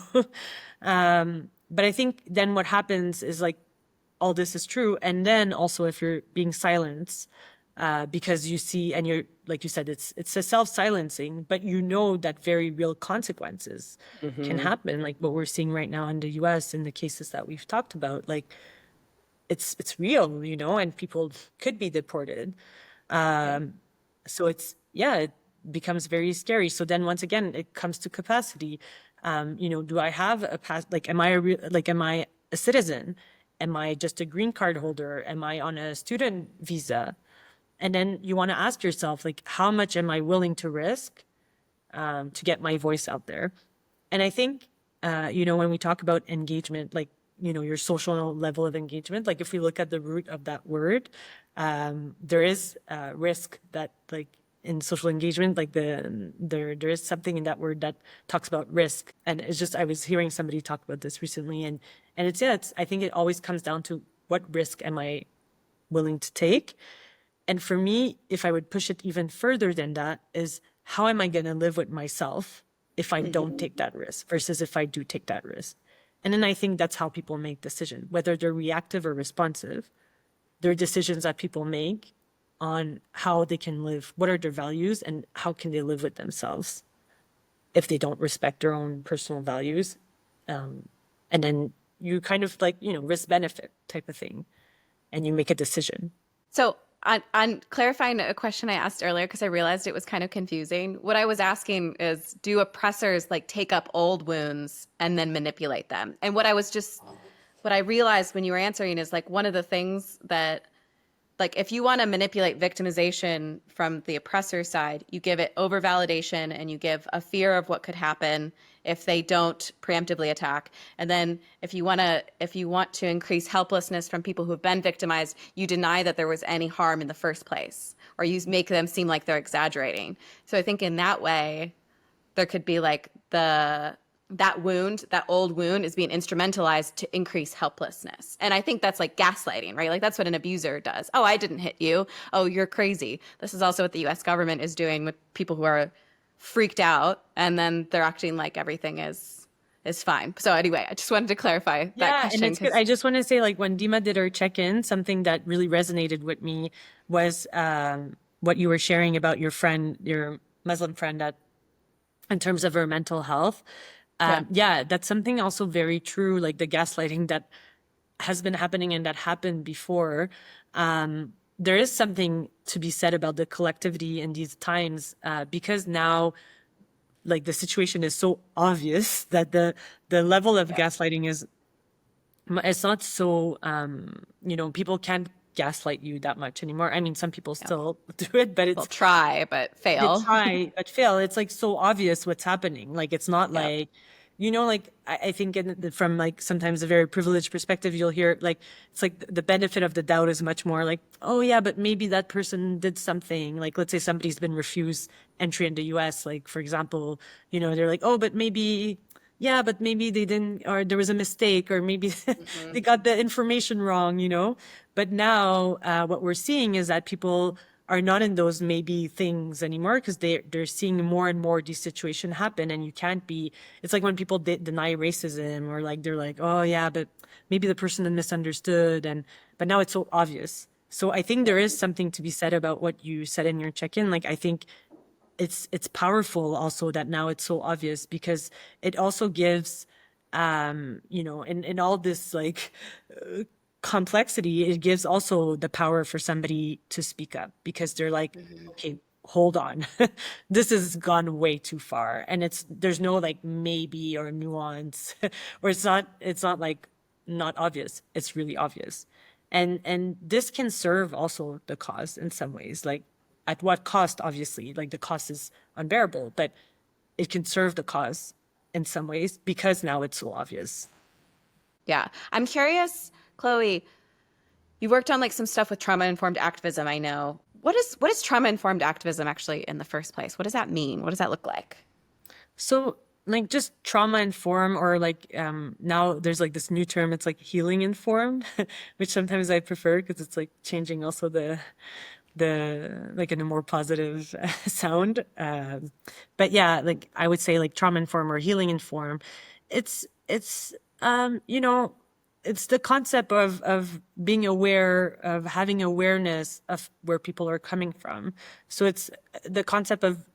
But I think then what happens is like all this is true, and then also if you're being silenced, because you see, and you're, like you said, it's a self-silencing, but you know that very real consequences can happen, like what we're seeing right now in the US in the cases that we've talked about. Like it's real, you know, and people could be deported. So it becomes very scary. So then once again, it comes to capacity. You know, do I have a past? Like, am I a citizen? Am I just a green card holder? Am I on a student visa? And then you want to ask yourself, like, how much am I willing to risk to get my voice out there? And I think, you know, when we talk about engagement, like, you know, your social level of engagement, like if we look at the root of that word, there is risk that, like, in social engagement, like there is something in that word that talks about risk. And it's just, I was hearing somebody talk about this recently, and I think it always comes down to what risk am I willing to take? And for me, if I would push it even further than that, is how am I going to live with myself if I don't take that risk versus if I do take that risk? And then I think that's how people make decisions, whether they're reactive or responsive. They're decisions that people make on how they can live, what are their values, and how can they live with themselves if they don't respect their own personal values. And then you kind of like, you know, risk benefit type of thing, and you make a decision. So on clarifying a question I asked earlier, because I realized it was kind of confusing. What I was asking is, do oppressors like take up old wounds and then manipulate them? And what I realized when you were answering is like one of the things that, like, if you want to manipulate victimization from the oppressor side, you give it over validation and you give a fear of what could happen if they don't preemptively attack. And then if you want to increase helplessness from people who have been victimized, you deny that there was any harm in the first place, or you make them seem like they're exaggerating. So I think in that way, there could be like that old wound is being instrumentalized to increase helplessness. And I think that's like gaslighting, right? Like that's what an abuser does. Oh, I didn't hit you. Oh, you're crazy. This is also what the US government is doing with people who are freaked out, and then they're acting like everything is fine. So anyway, I just wanted to clarify that question. And it's good. I just want to say, like, when Deema did her check-in, something that really resonated with me was what you were sharing about your friend, your Muslim friend, that in terms of her mental health. That's something also very true, like the gaslighting that has been happening and that happened before. There is something to be said about the collectivity in these times, because now, like, the situation is so obvious that the level of gaslighting it's not so, you know, people can't gaslight you that much anymore. I mean, some people still do it, but they'll try but fail. It's like so obvious what's happening. Like, it's not like, you know, like I think from like sometimes a very privileged perspective, you'll hear like, it's like the benefit of the doubt is much more like, oh yeah, but maybe that person did something. Like, let's say somebody's been refused entry in the US, like, for example, you know, they're like, oh, but maybe, yeah, but maybe they didn't, or there was a mistake, or maybe they got the information wrong, you know. But now what we're seeing is that people are not in those maybe things anymore, because they're seeing more and more these situations happen, and you can't be, it's like when people deny racism, or like they're like, oh yeah, but maybe the person misunderstood, but now it's so obvious. So I think there is something to be said about what you said in your check-in. Like, I think it's powerful also that now it's so obvious, because it also gives, you know, in all this like complexity, it gives also the power for somebody to speak up, because they're like, okay, hold on, this has gone way too far, and there's no like maybe or nuance, or it's not like not obvious. It's really obvious. And this can serve also the cause in some ways. Like, at what cost? Obviously, like, the cost is unbearable, but it can serve the cause in some ways because now it's so obvious. Yeah. I'm curious, Chloe, you worked on like some stuff with trauma-informed activism, I know. What is trauma-informed activism actually in the first place? What does that mean? What does that look like? So, like, just trauma informed, or like, now there's like this new term, it's like healing informed, which sometimes I prefer because it's like changing also the like, in a more positive sound. But yeah, like, I would say like trauma informed or healing informed. It's it's the concept of being aware, of having awareness of where people are coming from. So it's the concept of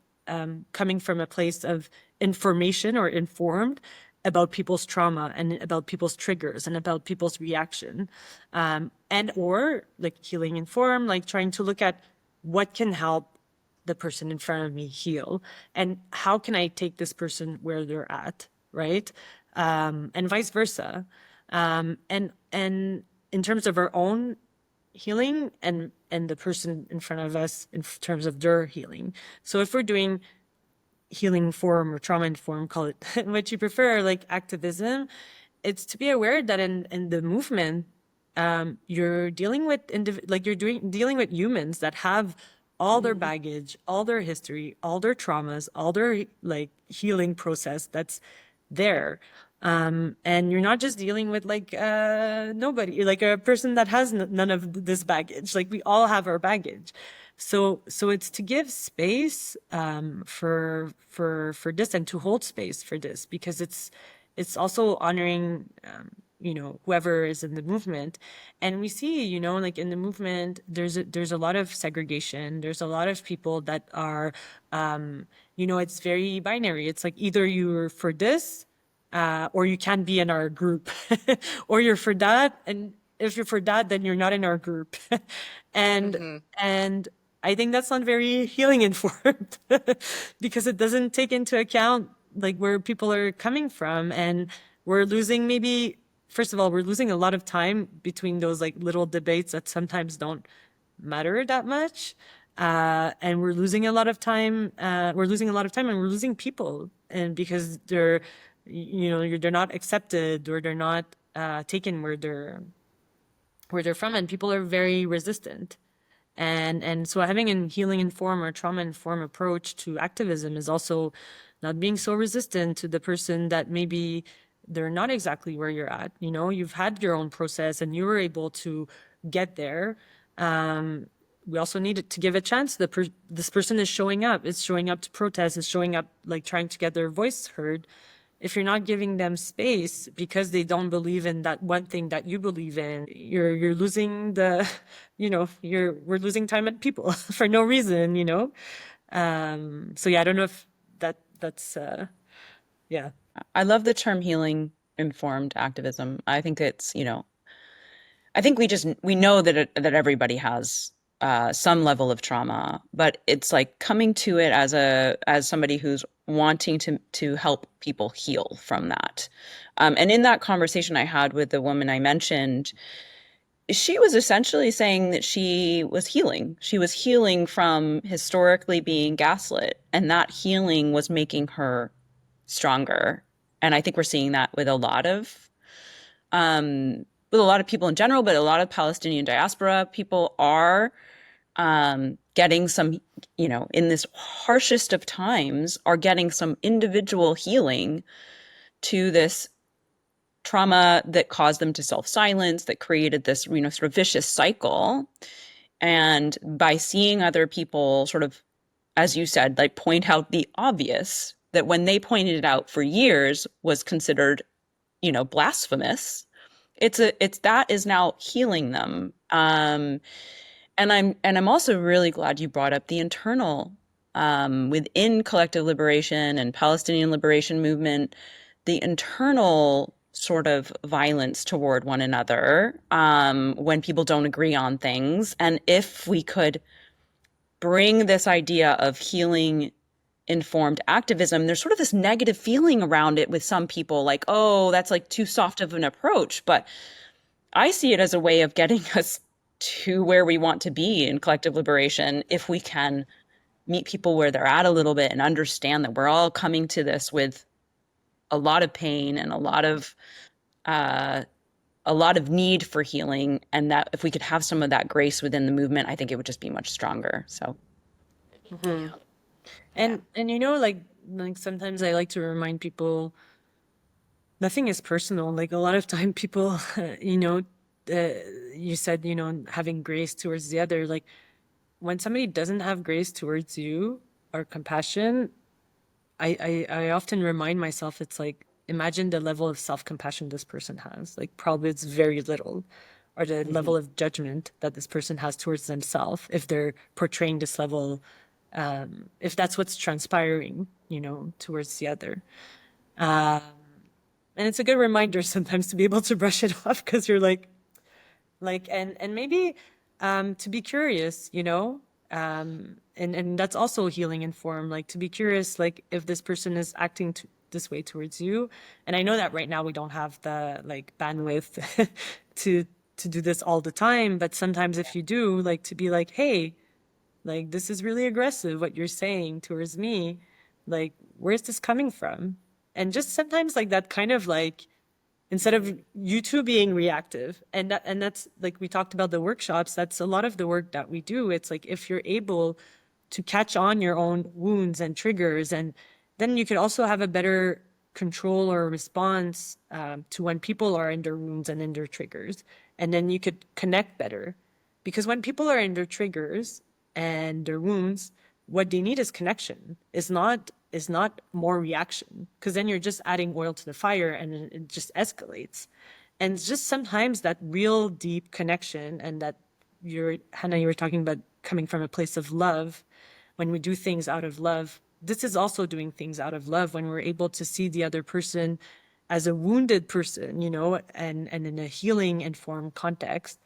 coming from a place of information or informed about people's trauma and about people's triggers and about people's reaction, and or like healing informed, like trying to look at what can help the person in front of me heal and how can I take this person where they're at, right? And vice versa. And in terms of our own healing and the person in front of us in terms of their healing. So if we're doing healing form or trauma informed, call it what you prefer, like activism, it's to be aware that in the movement, you're dealing with dealing with humans that have all their baggage, all their history, all their traumas, all their like healing process that's there. And you're not just dealing with like nobody, like a person that has none of this baggage. Like, we all have our baggage. So it's to give space for this, and to hold space for this, because it's also honoring whoever is in the movement. And we see, like, in the movement, there's a lot of segregation. There's a lot of people that are it's very binary. It's like either you're for this or you can't be in our group, or you're for that, and if you're for that, then you're not in our group. And I think that's not very healing informed because it doesn't take into account like where people are coming from, and we're losing first of all, we're losing a lot of time between those like little debates that sometimes don't matter that much. And we're losing a lot of time. And we're losing people, and because they're not accepted, or they're not taken where they're from, and people are very resistant. And so having a healing informed or trauma informed approach to activism is also not being so resistant to the person that maybe they're not exactly where you're at. You've had your own process and you were able to get there. We also need to give a chance. This person is showing up. It's showing up to protest. It's showing up like trying to get their voice heard. If you're not giving them space because they don't believe in that one thing that you believe in, you're losing we're losing time and people for no reason, So yeah, I don't know if that's yeah. I love the term healing informed activism. I think it's, I think we know that everybody has some level of trauma, but it's like coming to it as somebody who's wanting to help people heal from that. And in that conversation I had with the woman I mentioned, she was essentially saying that she was healing. She was healing from historically being gaslit, and that healing was making her stronger. And I think we're seeing that with a lot of people in general, but a lot of Palestinian diaspora people are getting some, in this harshest of times, are getting some individual healing to this trauma that caused them to self-silence, that created this, sort of vicious cycle. And by seeing other people sort of, as you said, like point out the obvious, that when they pointed it out for years was considered, blasphemous. It's that is now healing them. And I'm also really glad you brought up the internal, within collective liberation and Palestinian liberation movement, the internal sort of violence toward one another, when people don't agree on things. And if we could bring this idea of healing informed activism, there's sort of this negative feeling around it with some people, like, oh, that's like too soft of an approach. But I see it as a way of getting us to where we want to be in collective liberation if we can meet people where they're at a little bit and understand that we're all coming to this with a lot of pain and uh, a lot of need for healing, and that if we could have some of that grace within the movement, I think it would just be much stronger. So, And you know, like sometimes I like to remind people nothing is personal. Like a lot of time people, you know, you said, you know, having grace towards the other, like when somebody doesn't have grace towards you or compassion, I often remind myself, it's like, imagine the level of self-compassion this person has. Like probably it's very little, or the level of judgment that this person has towards themselves if they're portraying this level, if that's what's transpiring, you know, towards the other. And it's a good reminder sometimes to be able to brush it off, because you're like, and maybe to be curious, you know, and that's also healing in form, like to be curious, like if this person is acting this way towards you. And I know that right now we don't have the like bandwidth to do this all the time, but sometimes if you do, like to be like, hey, like this is really aggressive what you're saying towards me, like where's this coming from? And just sometimes like that kind of like, instead of you two being reactive, and that's like we talked about the workshops, that's a lot of the work that we do. It's like if you're able to catch on your own wounds and triggers, and then you could also have a better control or response to when people are in their wounds and in their triggers, and then you could connect better. Because when people are in their triggers and their wounds, what they need is connection. Is not more reaction, because then you're just adding oil to the fire and it just escalates. And just sometimes that real deep connection, and that Hannah, you were talking about coming from a place of love. When we do things out of love, this is also doing things out of love, when we're able to see the other person as a wounded person, you know, and in a healing informed context,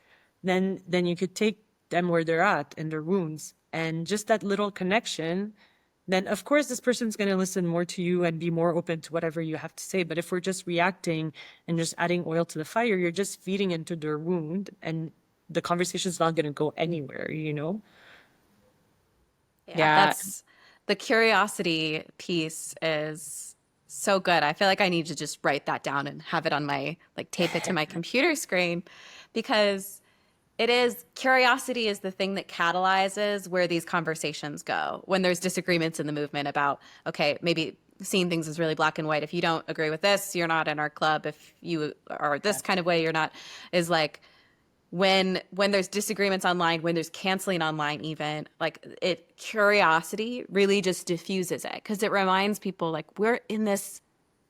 then you could take them where they're at in their wounds, and just that little connection, then of course this person's going to listen more to you and be more open to whatever you have to say. But if we're just reacting and just adding oil to the fire, you're just feeding into their wound, and the conversation's not going to go anywhere, you know? yeah, That's the curiosity piece is so good. I feel like I need to just write that down and have it on my, like tape it to my computer screen, because curiosity is the thing that catalyzes where these conversations go. When there's disagreements in the movement about, okay, maybe seeing things as really black and white. If you don't agree with this, you're not in our club. If you are this kind of way, you're not, is like, when there's disagreements online, when there's canceling online, even like curiosity really just diffuses it, because it reminds people like we're in this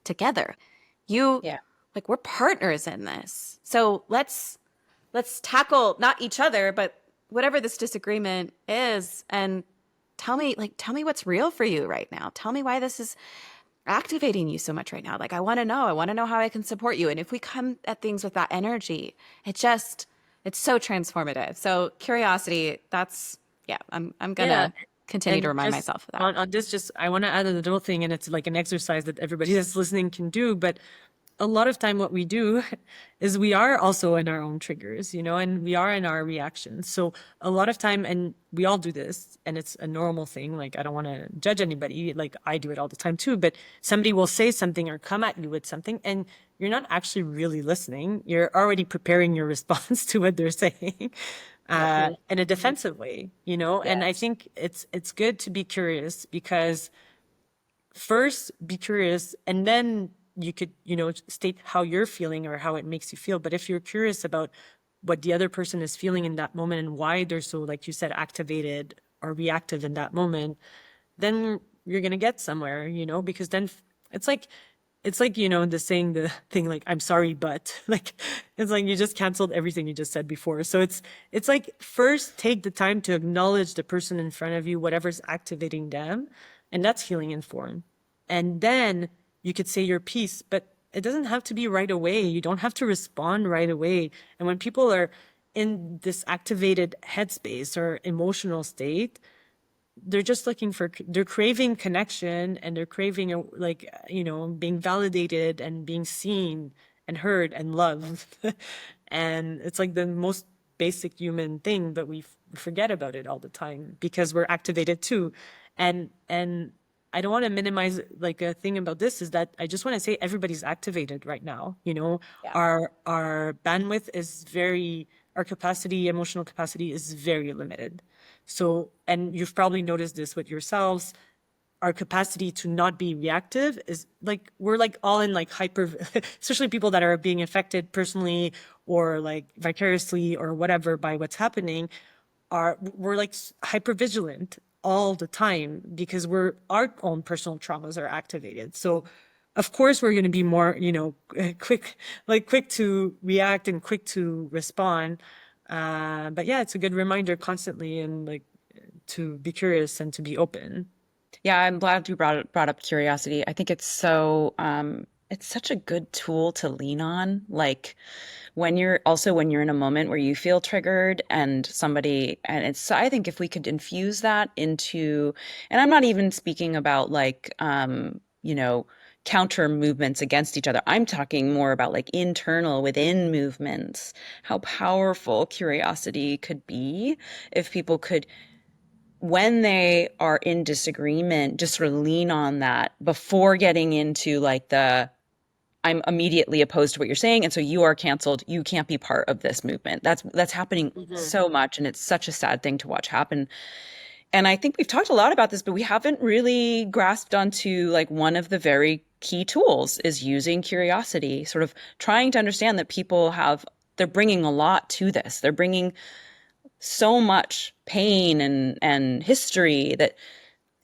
together. Like we're partners in this. So let's tackle not each other, but whatever this disagreement is, and tell me what's real for you right now. Tell me why this is activating you so much right now. Like I want to know how I can support you. And if we come at things with that energy, it's so transformative. So curiosity, I'm gonna continue to remind myself of that. On this, just I want to add a little thing, and it's like an exercise that everybody that's listening can do. But a lot of time what we do is we are also in our own triggers, you know, and we are in our reactions. So a lot of time, and we all do this, and it's a normal thing. Like, I don't want to judge anybody. Like, I do it all the time too, but somebody will say something or come at you with something, and you're not actually really listening. You're already preparing your response to what they're saying in a defensive way, you know? And I think it's good to be curious, because first be curious, and then you could, you know, state how you're feeling or how it makes you feel. But if you're curious about what the other person is feeling in that moment and why they're so, like you said, activated or reactive in that moment, then you're going to get somewhere, you know, because then it's like, you know, the thing like, I'm sorry, but like, it's like you just canceled everything you just said before. So it's like, first take the time to acknowledge the person in front of you, whatever's activating them. And that's healing in form. And then you could say your piece, but it doesn't have to be right away. You don't have to respond right away. And when people are in this activated headspace or emotional state, they're just looking for, they're craving connection, and they're craving like, you know, being validated and being seen and heard and loved. And it's like the most basic human thing, but we forget about it all the time because we're activated too. And I don't want to minimize, like, a thing about this is that I just want to say everybody's activated right now. You know, Yeah. our bandwidth is very, our capacity, emotional capacity is very limited. So, and you've probably noticed this with yourselves, our capacity to not be reactive is like, we're like all in like hyper, especially people that are being affected personally or like vicariously or whatever by what's happening, we're like hyper vigilant all the time because our own personal traumas are activated. So of course we're going to be more, you know, quick to react and quick to respond. But yeah, it's a good reminder constantly, and like, to be curious and to be open. Yeah, I'm glad you brought up curiosity. I think it's such a good tool to lean on. Like when you're in a moment where you feel triggered and I think if we could infuse that into, and I'm not even speaking about like, you know, counter movements against each other. I'm talking more about like internal within movements, how powerful curiosity could be if people could, when they are in disagreement, just sort of lean on that before getting into like I'm immediately opposed to what you're saying, and so you are canceled. You can't be part of this movement. That's happening so much, and it's such a sad thing to watch happen. And I think we've talked a lot about this, but we haven't really grasped onto like one of the very key tools is using curiosity, sort of trying to understand that they're bringing a lot to this. They're bringing so much pain and history that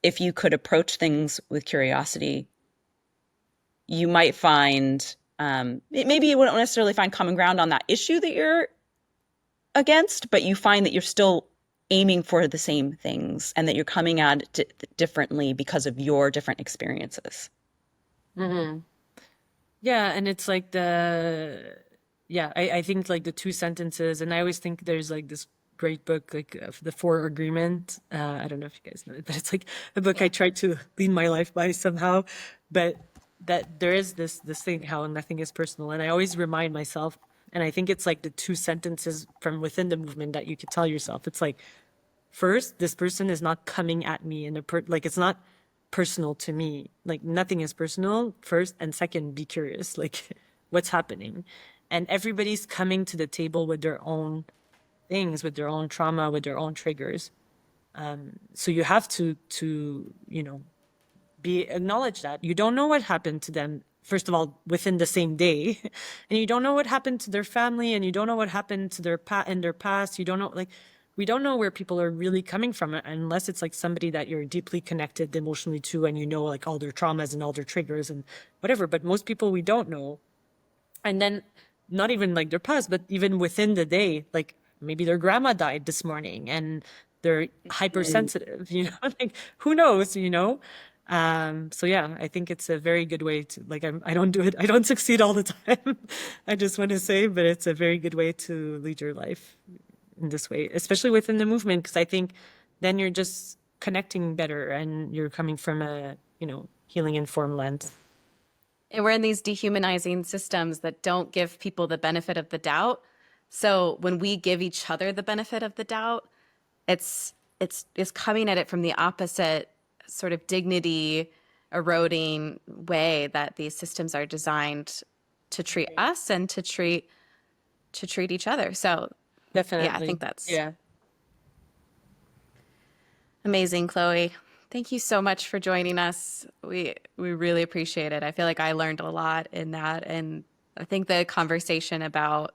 if you could approach things with curiosity, you might find maybe you wouldn't necessarily find common ground on that issue that you're against, but you find that you're still aiming for the same things and that you're coming at it differently because of your different experiences. Yeah, and it's like I think like the two sentences, and I always think there's like this great book, like the Four Agreement. I don't know if you guys know it, but it's like a book I tried to lead my life by somehow. But that there is this thing how nothing is personal, and I always remind myself, and I think it's like the two sentences from within the movement that you could tell yourself. It's like, first, this person is not coming at me in like it's not personal to me. Like nothing is personal, first, and second, be curious. Like what's happening, and everybody's coming to the table with their own things, with their own trauma, with their own triggers. So you have to you know, acknowledge that you don't know what happened to them, first of all, within the same day, and you don't know what happened to their family, and you don't know what happened to in their past. You don't know, like, we don't know where people are really coming from unless it's like somebody that you're deeply connected emotionally to, and you know like all their traumas and all their triggers and whatever. But most people we don't know. And then not even like their past, but even within the day, like maybe their grandma died this morning and they're hypersensitive, you know, like who knows, you know? So yeah, I think it's a very good way to, like, I don't do it, I don't succeed all the time. I just want to say, but it's a very good way to lead your life in this way, especially within the movement, because I think then you're just connecting better and you're coming from a, you know, healing informed lens. And we're in these dehumanizing systems that don't give people the benefit of the doubt. So when we give each other the benefit of the doubt, it's coming at it from the opposite sort of dignity eroding way that these systems are designed to treat us and to treat each other. So Definitely. yeah, I think that's yeah. Amazing, Chloe. Thank you so much for joining us. We really appreciate it. I feel like I learned a lot in that, and I think the conversation about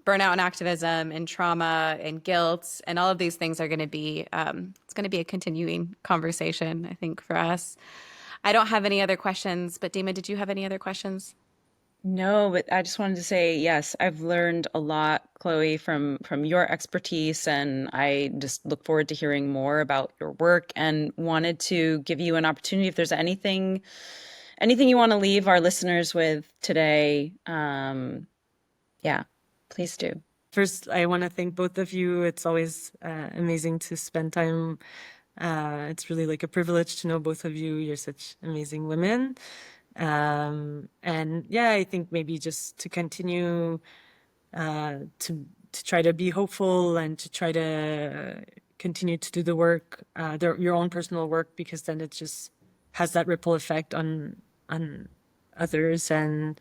burnout and activism and trauma and guilt and all of these things are going to be it's going to be a continuing conversation, I think, for us. I don't have any other questions, but Deema, did you have any other questions? No, but I just wanted to say, yes, I've learned a lot, Chloe, from your expertise, and I just look forward to hearing more about your work and wanted to give you an opportunity if there's anything you want to leave our listeners with today. Yeah, please do. First, I want to thank both of you. It's always amazing to spend time It's really like a privilege to know both of you. You're such amazing women. And yeah, I think maybe just to continue to try to be hopeful and to try to continue to do the work, your own personal work, because then it just has that ripple effect on others. And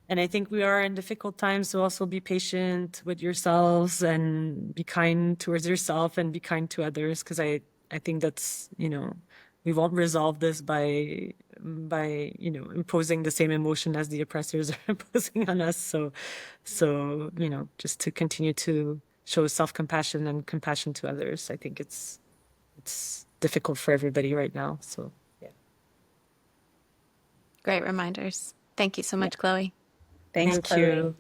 I think we are in difficult times, so also be patient with yourselves and be kind towards yourself and be kind to others, because I think that's, we won't resolve this by imposing the same emotion as the oppressors are imposing on us. So just to continue to show self-compassion and compassion to others. I think it's difficult for everybody right now. So yeah. Great reminders. Thank you so much, Chloe. Thanks, Thank Chloe. you.